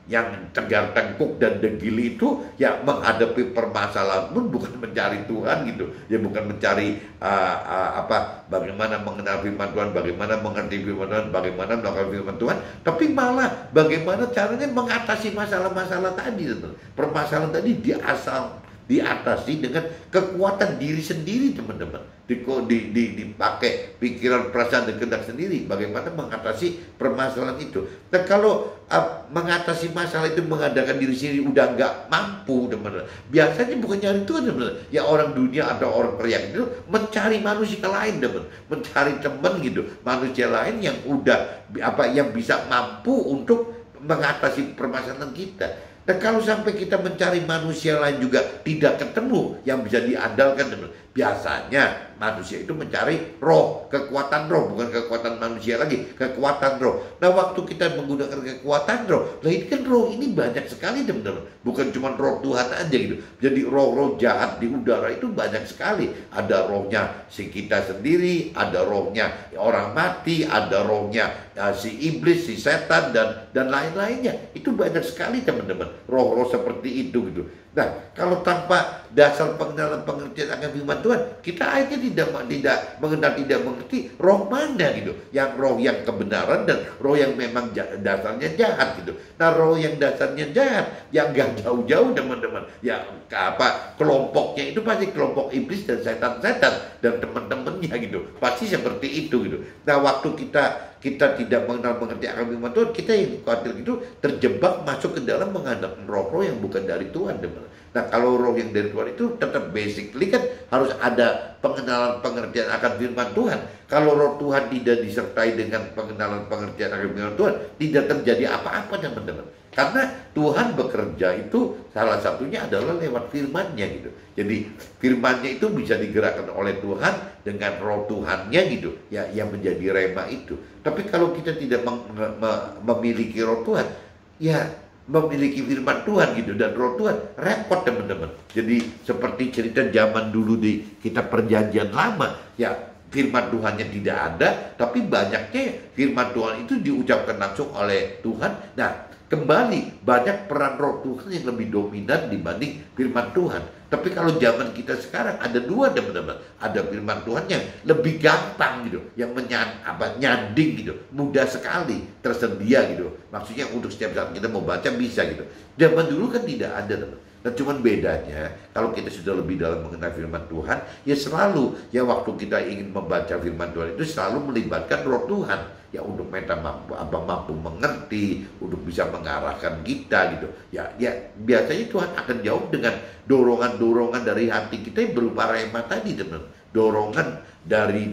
yang tegar tengkuk dan degil itu ya menghadapi permasalahan pun bukan mencari Tuhan gitu ya, bukan mencari bagaimana mengenal firman Tuhan, bagaimana mengerti firman Tuhan, bagaimana melakukan firman Tuhan, tapi malah bagaimana caranya mengatasi masalah-masalah tadi, teman. Permasalahan tadi diatasi dengan kekuatan diri sendiri, teman-teman. Dipakai pikiran, perasaan, dan kehendak sendiri, bagaimana mengatasi permasalahan itu. Dan kalau mengatasi masalah itu mengadakan diri sendiri udah nggak mampu, teman-teman, biasanya bukan nyari Tuhan, teman-teman. Ya orang dunia atau orang percaya itu mencari manusia lain, teman, mencari teman gitu, manusia lain yang udah yang bisa mampu untuk mengatasi permasalahan kita. Dan kalau sampai kita mencari manusia lain juga tidak ketemu yang bisa diandalkan, teman, biasanya manusia itu mencari roh, kekuatan roh, bukan kekuatan manusia lagi, kekuatan roh. Nah waktu kita menggunakan kekuatan roh, nah ini kan roh ini banyak sekali, teman-teman, bukan cuma roh Tuhan aja gitu. Jadi roh-roh jahat di udara itu banyak sekali. Ada rohnya si kita sendiri, ada rohnya orang mati, ada rohnya si iblis, si setan, dan lain-lainnya. Itu banyak sekali, teman-teman, roh-roh seperti itu gitu. Nah, kalau tanpa dasar pengenalan pengertian akan firman Tuhan, kita akhirnya tidak mengenal, tidak mengerti roh mana gitu. Yang roh yang kebenaran dan roh yang memang dasarnya jahat gitu. Nah, roh yang dasarnya jahat, yang gak jauh-jauh teman-teman. Ya apa kelompoknya itu pasti kelompok iblis dan setan-setan dan teman-temannya gitu. Pasti seperti itu gitu. Nah, waktu kita tidak mengenal mengerti akan firman Tuhan, kita yang khawatir itu terjebak masuk ke dalam mengandalkan roh-roh yang bukan dari Tuhan, teman. Nah, kalau roh yang dari Tuhan itu tetap basically kan harus ada pengenalan pengertian akan firman Tuhan. Kalau roh Tuhan tidak disertai dengan pengenalan pengertian akan firman Tuhan, tidak terjadi apa-apa, teman-teman. Karena Tuhan bekerja itu salah satunya adalah lewat firman-Nya gitu. Jadi firman-Nya itu bisa digerakkan oleh Tuhan dengan roh Tuhan-Nya gitu, ya, yang menjadi rema itu. Tapi kalau kita tidak memiliki roh Tuhan, ya memiliki firman Tuhan gitu dan roh Tuhan, repot teman-teman. Jadi seperti cerita zaman dulu di kita perjanjian lama, ya firman Tuhannya tidak ada, tapi banyaknya firman Tuhan itu diucapkan langsung oleh Tuhan. Nah, kembali banyak peran roh Tuhan yang lebih dominan dibanding firman Tuhan. Tapi kalau zaman kita sekarang ada dua, teman-teman. Ada firman Tuhan yang lebih gampang gitu, yang nyanding gitu, mudah sekali tersedia gitu. Maksudnya untuk setiap saat kita mau baca bisa gitu. Zaman dulu kan tidak ada, teman. Dan cuman bedanya kalau kita sudah lebih dalam mengenal firman Tuhan, ya selalu ya waktu kita ingin membaca firman Tuhan itu selalu melibatkan roh Tuhan. Ya untuk mampu mengerti, untuk bisa mengarahkan kita gitu. Ya biasanya Tuhan akan jawab dengan dorongan-dorongan dari hati kita yang berupa rema tadi, teman. Dorongan dari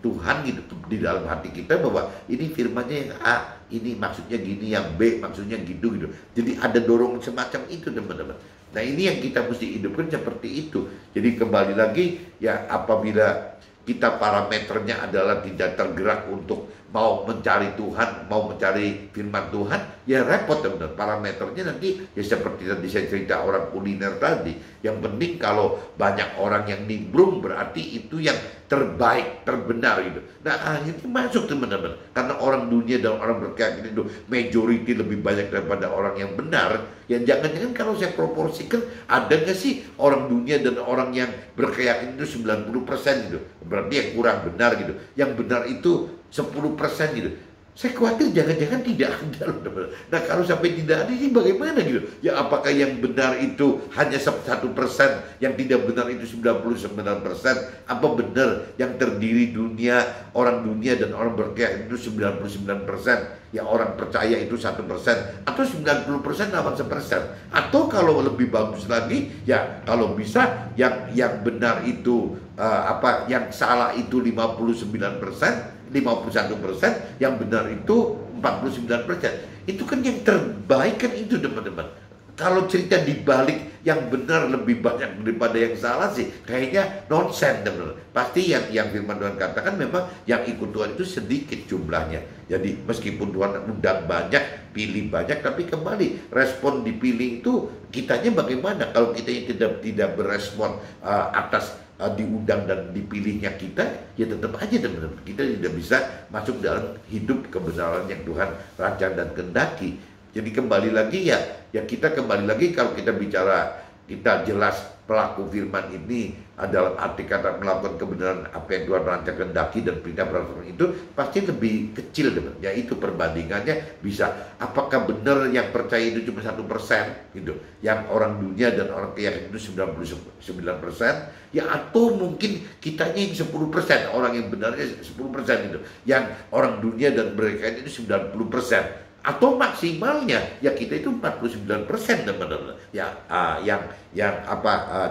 Tuhan gitu di dalam hati kita bahwa ini firman-Nya yang A, ini maksudnya gini, yang B maksudnya gitu. Jadi ada dorongan semacam itu, teman-teman. Nah, ini yang kita mesti hidupkan seperti itu. Jadi kembali lagi ya, apabila kita parameternya adalah tidak tergerak untuk mau mencari Tuhan, mau mencari firman Tuhan, ya repot, teman-teman. Parameternya nanti ya seperti tadi saya cerita orang kuliner tadi. Yang penting kalau banyak orang yang nimbrung berarti itu yang terbaik, terbenar gitu. Nah, akhirnya masuk, teman-teman. Karena orang dunia dan orang berkeyakinan itu majority lebih banyak daripada orang yang benar. Ya jangan-jangan kalau saya proporsikan, ada nggak sih orang dunia dan orang yang berkeyakinan itu 90% gitu. Berarti yang kurang benar gitu. Yang benar itu 10% gitu. Saya khawatir jangan-jangan tidak ada loh, teman. Nah, kalau sampai tidak ada ini bagaimana gitu? Ya apakah yang benar itu hanya 1%, yang tidak benar itu 99%? Apa benar yang terdiri dunia, orang dunia dan orang berkeyakinan itu 99%? Ya orang percaya itu 1%, atau 90% lawan 1%? Atau kalau lebih bagus lagi, ya kalau bisa yang benar itu yang salah itu 59%, 51%, yang benar itu 49%. Itu kan yang terbaik kan itu, teman-teman. Kalau cerita dibalik yang benar lebih banyak daripada yang salah sih kayaknya nonsen, teman-teman. Pasti yang firman Tuhan katakan memang yang ikut Tuhan itu sedikit jumlahnya. Jadi meskipun Tuhan undang banyak, pilih banyak, tapi kembali respon dipilih itu kitanya bagaimana? Kalau kita yang tidak berespon atas diundang dan dipilihnya kita, ya tetap aja, teman-teman, kita tidak bisa masuk dalam hidup kebenaran yang Tuhan rancang dan kehendaki. Jadi kembali lagi ya kita kembali lagi kalau kita bicara, kita jelas pelaku firman ini dalam arti kata melakukan kebenaran apa yang Tuhan rancang kehendaki dan perintah peraturan itu pasti lebih kecil, teman. Ya itu perbandingannya bisa, apakah benar yang percaya itu cuma 1% gitu, yang orang dunia dan orang keyakinan itu 99%, ya atau mungkin kitanya yang 10%, orang yang benarnya 10% itu, yang orang dunia dan mereka itu 90%. Atau maksimalnya ya kita itu 49%, teman-teman. Ya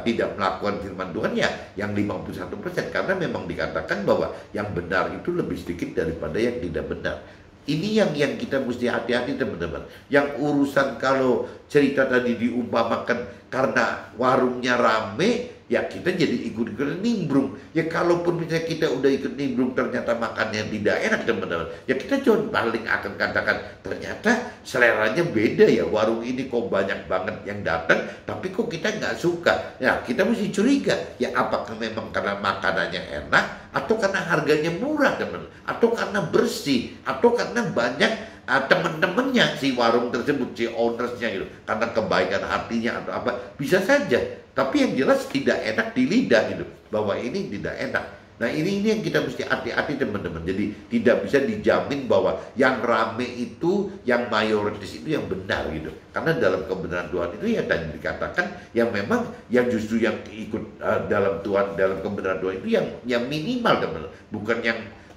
tidak melakukan firman Tuhan ya yang 51%, karena memang dikatakan bahwa yang benar itu lebih sedikit daripada yang tidak benar. Ini yang kita mesti hati-hati, teman-teman. Yang urusan kalau cerita tadi diumpamakan karena warungnya rame, ya kita jadi ikut-ikutan nimbrung. Ya kalaupun misalnya kita udah ikut nimbrung ternyata makannya tidak enak, teman-teman, ya kita cuma paling akan katakan ternyata seleranya beda ya, warung ini kok banyak banget yang datang tapi kok kita nggak suka. Ya kita mesti curiga, ya apakah memang karena makanannya enak, atau karena harganya murah, teman, atau karena bersih, atau karena banyak teman-temannya si warung tersebut, si ownersnya gitu, karena kebaikan hatinya atau apa, bisa saja. Tapi yang jelas tidak enak di lidah gitu, bahwa ini tidak enak. Nah ini yang kita mesti hati-hati teman-teman. Jadi tidak bisa dijamin bahwa yang rame itu, yang mayoritas itu yang benar gitu. Karena dalam kebenaran Tuhan itu ya tadi dikatakan yang memang yang justru yang ikut dalam Tuhan, dalam kebenaran Tuhan itu yang minimal teman-teman, bukan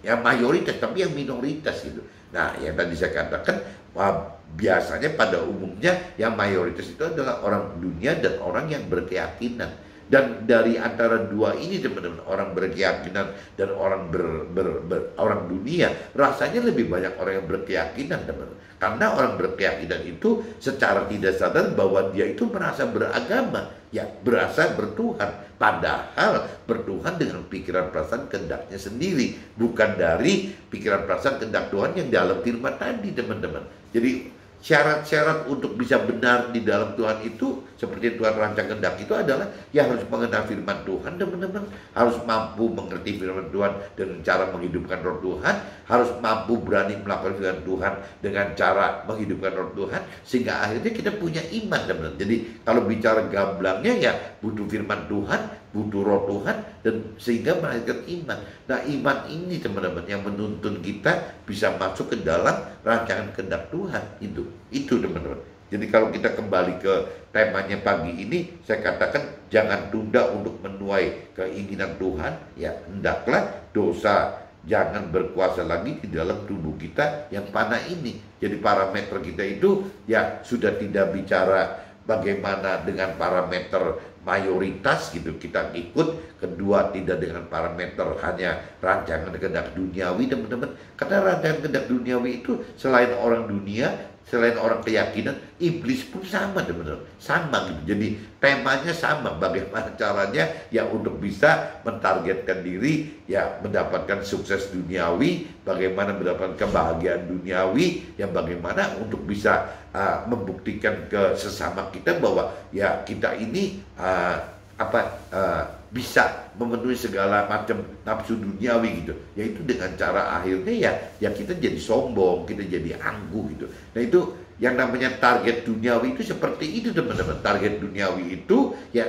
yang mayoritas tapi yang minoritas gitu. Nah yang tadi saya katakan biasanya pada umumnya yang mayoritas itu adalah orang dunia dan orang yang berkeyakinan. Dan dari antara dua ini teman-teman, orang berkeyakinan dan orang orang dunia, rasanya lebih banyak orang yang berkeyakinan teman-teman. Karena orang berkeyakinan itu secara tidak sadar bahwa dia itu merasa beragama, ya berasa bertuhan. Padahal bertuhan dengan pikiran perasaan kehendaknya sendiri, bukan dari pikiran perasaan kehendak Tuhan yang dalam firman tadi teman-teman. Jadi syarat-syarat untuk bisa benar di dalam Tuhan itu seperti Tuhan rancang kehendak itu adalah ya harus mengenal firman Tuhan teman-teman, harus mampu mengerti firman Tuhan dengan cara menghidupkan roh Tuhan, harus mampu berani melakukan firman Tuhan dengan cara menghidupkan roh Tuhan, sehingga akhirnya kita punya iman teman-teman. Jadi kalau bicara gamblangnya ya butuh firman Tuhan, butuh roh Tuhan, dan sehingga melahirkan iman. Nah iman ini teman-teman yang menuntun kita bisa masuk ke dalam rancangan kehendak Tuhan itu teman-teman. Jadi kalau kita kembali ke temanya pagi ini, saya katakan jangan tunda untuk menuai keinginan Tuhan, ya hendaklah dosa jangan berkuasa lagi di dalam tubuh kita yang panah ini. Jadi parameter kita itu ya sudah tidak bicara bagaimana dengan parameter mayoritas gitu kita ikut, kedua tidak dengan parameter hanya rancangan kehendak duniawi teman-teman. Karena rancangan kehendak duniawi itu selain orang dunia, selain orang keyakinan, iblis pun sama teman-teman, sama gitu. Jadi temanya sama, bagaimana caranya ya untuk bisa mentargetkan diri ya mendapatkan sukses duniawi, bagaimana mendapatkan kebahagiaan duniawi, yang bagaimana untuk bisa membuktikan ke sesama kita bahwa ya kita ini bisa memenuhi segala macam nafsu duniawi gitu, yaitu dengan cara akhirnya ya kita jadi sombong, kita jadi angkuh gitu. Nah itu yang namanya target duniawi itu seperti itu teman-teman. Target duniawi itu ya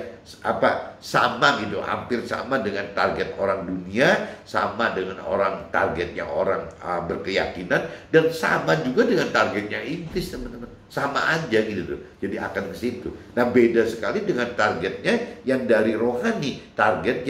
sama gitu, hampir sama dengan target orang dunia, sama dengan targetnya orang berkeyakinan, dan sama juga dengan targetnya iblis teman-teman. Sama aja gitu tuh. Jadi akan ke situ. Nah beda sekali dengan targetnya yang dari rohani, target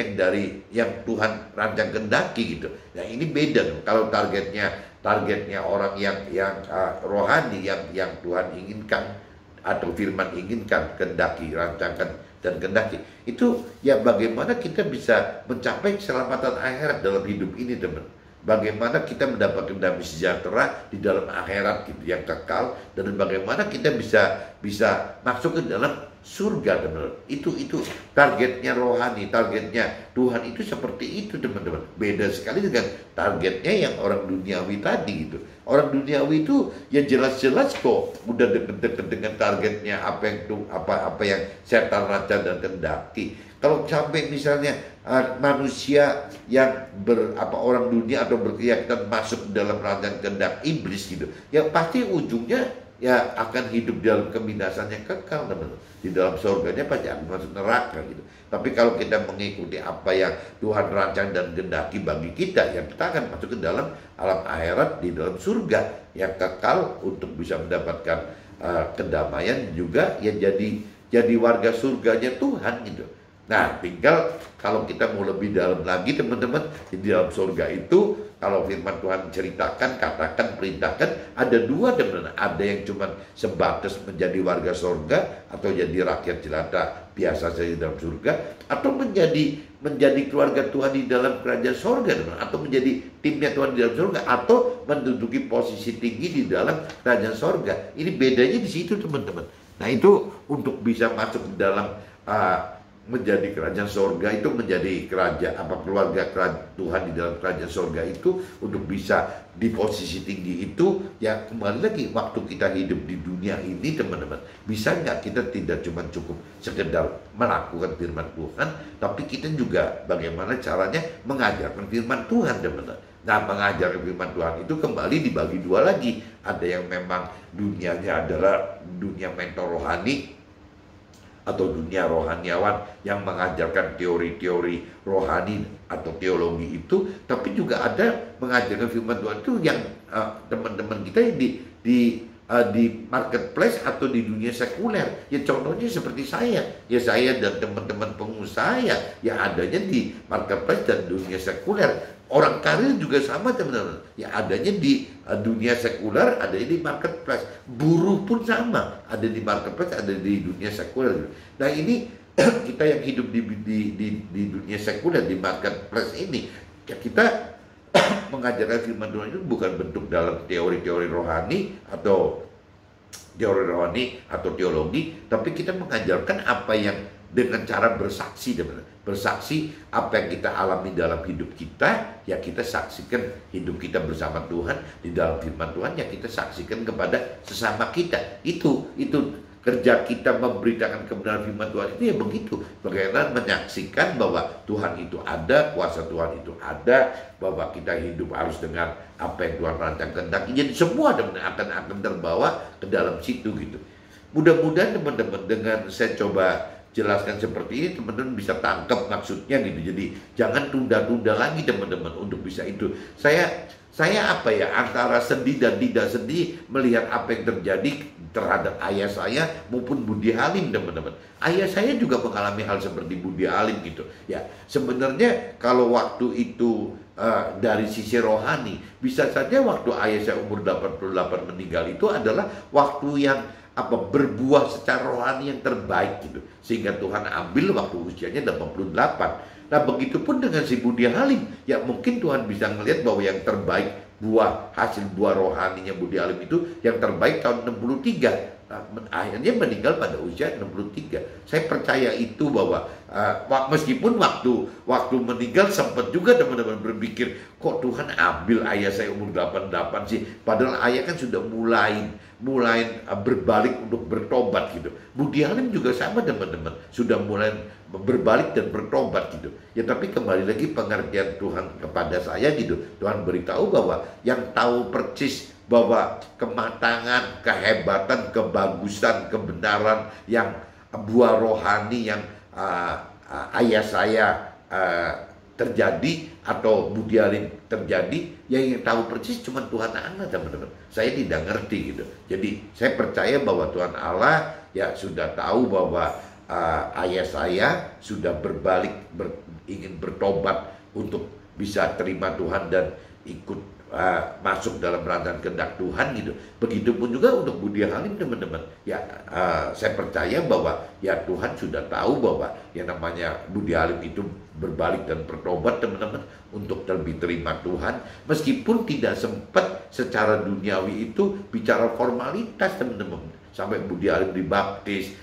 yang Tuhan rancang kehendaki gitu. Nah ini beda tuh. Kalau targetnya orang yang rohani, yang Tuhan inginkan atau firman inginkan, kehendaki, rancangkan dan kehendaki, itu ya bagaimana kita bisa mencapai keselamatan akhirat dalam hidup ini teman. Bagaimana kita mendapatkan damai sejahtera di dalam akhirat gitu, yang kekal, dan bagaimana kita bisa masuk ke dalam surga teman-teman. Itu targetnya rohani, targetnya Tuhan itu seperti itu teman-teman. Beda sekali dengan targetnya yang orang duniawi tadi gitu. Orang duniawi itu ya jelas-jelas kok udah deket-deket dengan targetnya apa yang setan rancang dan kehendaki. Kalau sampai misalnya manusia yang orang dunia atau berkeyakinan masuk dalam rancangan kehendak iblis gitu, ya pasti ujungnya ya akan hidup dalam kebinasan yang kekal teman-teman. Di dalam surganya pasti akan masuk neraka gitu. Tapi kalau kita mengikuti apa yang Tuhan rancang dan kehendaki bagi kita, ya kita akan masuk ke dalam alam akhirat di dalam surga yang kekal untuk bisa mendapatkan kedamaian juga ya jadi warga surganya Tuhan gitu. Nah, tinggal kalau kita mau lebih dalam lagi teman-teman, di dalam surga itu kalau firman Tuhan ceritakan, katakan, perintahkan, ada dua teman-teman. Ada yang cuma sebatas menjadi warga surga atau jadi rakyat jelata biasa saja dalam surga, atau menjadi keluarga Tuhan di dalam kerajaan surga teman-teman, atau menjadi timnya Tuhan di dalam surga, atau menduduki posisi tinggi di dalam kerajaan surga. Ini bedanya di situ teman-teman. Nah, itu untuk bisa masuk ke dalam menjadi kerajaan sorga itu, menjadi keluarga Tuhan di dalam kerajaan sorga itu, untuk bisa di posisi tinggi itu ya kembali lagi waktu kita hidup di dunia ini teman-teman, bisa nggak kita tidak cuma cukup sekedar melakukan firman Tuhan, tapi kita juga bagaimana caranya mengajarkan firman Tuhan teman-teman. Nah, mengajar firman Tuhan itu kembali dibagi dua lagi. Ada yang memang dunianya adalah dunia mentor rohani atau dunia rohaniawan yang mengajarkan teori-teori rohani atau teologi itu, tapi juga ada mengajarkan firman Tuhan itu yang teman-teman kita yang di marketplace atau di dunia sekuler. Ya contohnya seperti saya, ya saya dan teman-teman pengusaha ya adanya di marketplace dan dunia sekuler. Orang karir juga sama teman-teman, ya adanya di dunia sekuler, adanya di marketplace. Buruh pun sama, ada di marketplace, ada di dunia sekuler. Nah ini kita yang hidup di dunia sekuler, di marketplace ini, ya kita mengajarkan firman Tuhan itu bukan bentuk dalam teori-teori rohani atau teologi, tapi kita mengajarkan apa yang dengan cara bersaksi, teman-teman. Bersaksi apa yang kita alami dalam hidup kita, ya kita saksikan hidup kita bersama Tuhan di dalam firman Tuhan, ya kita saksikan kepada sesama kita. Itu kerja kita memberitakan kebenaran firman Tuhan itu ya begitu. Bagaimana menyaksikan bahwa Tuhan itu ada, kuasa Tuhan itu ada, bahwa kita hidup harus dengan apa yang Tuhan rancangkan. Jadi semua teman-teman akan terbawa ke dalam situ gitu. Mudah-mudahan teman-teman dengan saya coba jelaskan seperti ini, teman-teman bisa tangkap maksudnya gitu. Jadi jangan tunda-tunda lagi teman-teman untuk bisa itu. Saya apa ya, antara sedih dan tidak sedih melihat apa yang terjadi terhadap ayah saya maupun Budi Halim teman-teman. Ayah saya juga mengalami hal seperti Budi Halim gitu. Ya sebenarnya kalau waktu itu dari sisi rohani, bisa saja waktu ayah saya umur 88 meninggal itu adalah waktu yang berbuah secara rohani yang terbaik gitu, sehingga Tuhan ambil waktu usianya 88. Nah begitupun dengan si Budi Halim, ya mungkin Tuhan bisa melihat bahwa yang terbaik, hasil buah rohaninya Budi Halim itu yang terbaik tahun 63. Akhirnya meninggal pada usia 63. Saya percaya itu bahwa meskipun waktu meninggal sempat juga teman-teman berpikir, kok Tuhan ambil ayah saya umur 88 sih, padahal ayah kan sudah mulai berbalik untuk bertobat gitu. Budi Halim juga sama teman-teman, sudah mulai berbalik dan bertobat gitu. Ya tapi kembali lagi pengertian Tuhan kepada saya gitu. Tuhan beritahu bahwa yang tahu persis bahwa kematangan, kehebatan, kebagusan, kebenaran yang buah rohani yang ayah saya terjadi atau Budi Halim terjadi, yang tahu persis cuma Tuhan Allah teman-teman. Saya tidak ngerti gitu. Jadi saya percaya bahwa Tuhan Allah ya sudah tahu bahwa ayah saya sudah berbalik, ingin bertobat untuk bisa terima Tuhan dan ikut masuk dalam rancangan kehendak Tuhan gitu. Begitupun juga untuk Budi Halim teman-teman. Ya saya percaya bahwa ya Tuhan sudah tahu bahwa yang namanya Budi Halim itu berbalik dan bertobat teman-teman untuk lebih terima Tuhan, meskipun tidak sempat secara duniawi itu bicara formalitas teman-teman sampai Budi Halim dibaptis.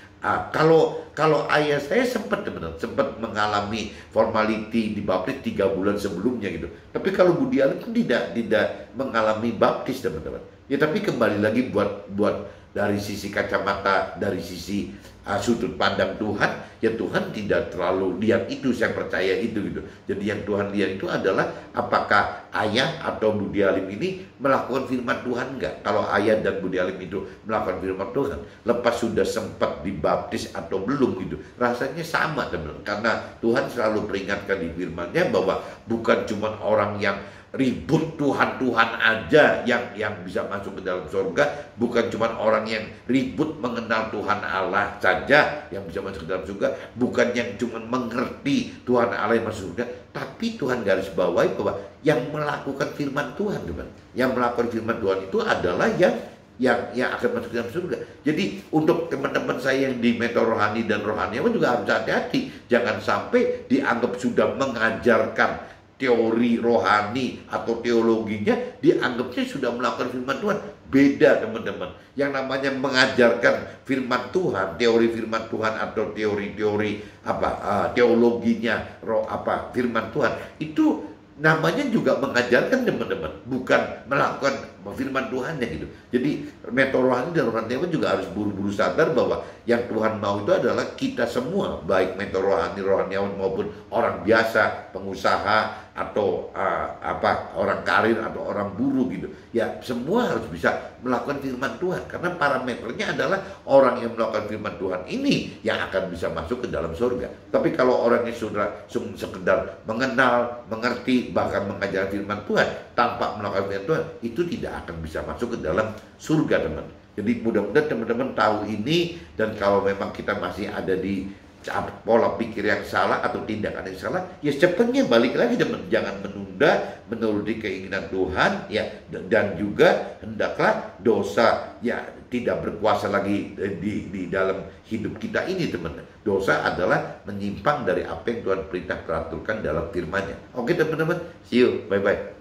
Kalau ayah saya sempat teman-teman, sempat mengalami formality dibaptis 3 bulan sebelumnya gitu. Tapi kalau Budi Halim kan tidak mengalami baptis teman-teman. Ya tapi kembali lagi buat dari sisi kacamata, dari sisi sudut pandang Tuhan, ya Tuhan tidak terlalu lihat itu, saya percaya itu gitu. Jadi yang Tuhan lihat itu adalah apakah ayah atau Budi Halim ini melakukan firman Tuhan enggak. Kalau ayah dan Budi Halim itu melakukan firman Tuhan, lepas sudah sempat dibaptis atau belum gitu, rasanya sama teman-teman. Karena Tuhan selalu peringatkan di firman-Nya bahwa bukan cuma orang yang ribut Tuhan aja yang bisa masuk ke dalam surga, bukan cuma orang yang ribut mengenal Tuhan Allah saja yang bisa masuk ke dalam surga, bukan yang cuma mengerti Tuhan Allah yang masuk surga, tapi Tuhan garis bawahi bahwa yang melakukan firman Tuhan, teman. Yang melakukan firman Tuhan itu adalah yang akan masuk ke dalam surga. Jadi untuk teman-teman saya yang di mentor rohani dan rohaniawan juga harus hati-hati, jangan sampai dianggap sudah mengajarkan teori rohani atau teologinya, dianggapnya sudah melakukan firman Tuhan. Beda teman-teman. Yang namanya mengajarkan firman Tuhan, teori firman Tuhan atau teori-teori teologinya firman Tuhan, itu namanya juga mengajarkan teman-teman, bukan melakukan firman Tuhannya gitu. Jadi mentor rohani dan orang dewasa juga harus buru-buru sadar bahwa yang Tuhan mau itu adalah kita semua, baik mentor rohani, rohaniawan maupun orang biasa, pengusaha atau orang karir atau orang buruh gitu. Ya semua harus bisa melakukan firman Tuhan, karena parameternya adalah orang yang melakukan firman Tuhan ini yang akan bisa masuk ke dalam surga. Tapi kalau orangnya sudah sekedar mengenal, mengerti, bahkan mengajar firman Tuhan tanpa melakukan firman Tuhan, itu tidak akan bisa masuk ke dalam surga, teman. Jadi mudah-mudahan teman-teman tahu ini, dan kalau memang kita masih ada di pola pikir yang salah atau tindakan yang salah, ya secepatnya balik lagi, teman. Jangan menunda menuruti keinginan Tuhan, ya, dan juga hendaklah dosa ya tidak berkuasa lagi di dalam hidup kita ini, teman. Dosa adalah menyimpang dari apa yang Tuhan perintah peraturan dalam firman-Nya. Oke teman-teman, see you, bye-bye.